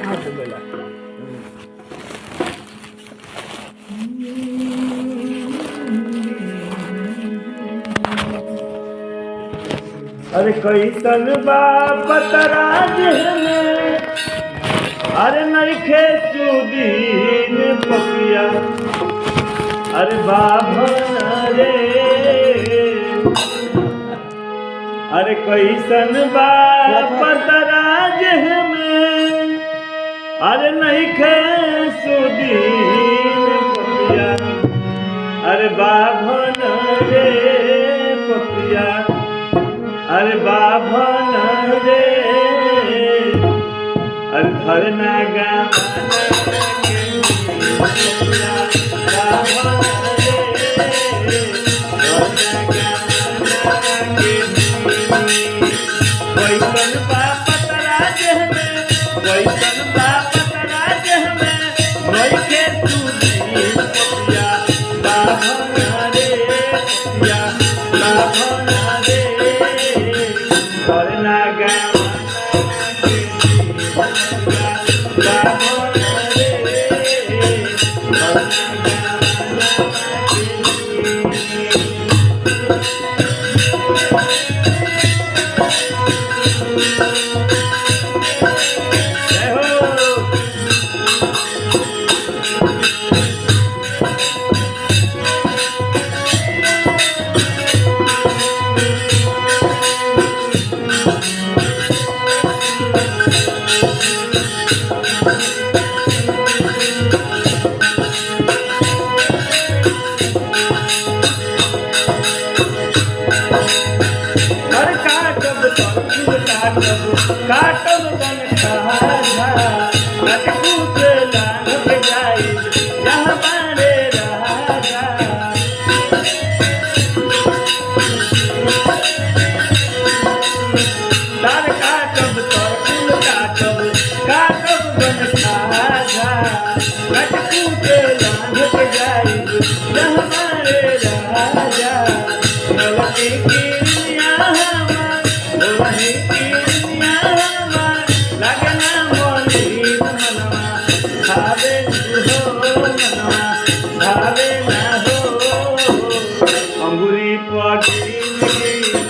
हाँ तो बोला अरे कैसन बाप तराज में अरे नइखे सुदीन पपिया अरे बाबा रे अरे कैसन बाप तराज में अरे नइखे सुदीन पपिया अरे बाबा रे पपिया अरे बाबा रे अरे धरना गाना वैसन बाप तराज में वैसन बाप तराज में नइखे सुदीन पपिया बाबा रे पपिया बाबा रे धरना गाना काटब बन खाजा कटकूट लांग पे जाई जहाँ बारे राजा तार काटब तर फूल काटब बन खाजा कटकूट लांग पे जाई जहाँ बारे राजा नलके किरिया हमार वही अंगुरी पड़ी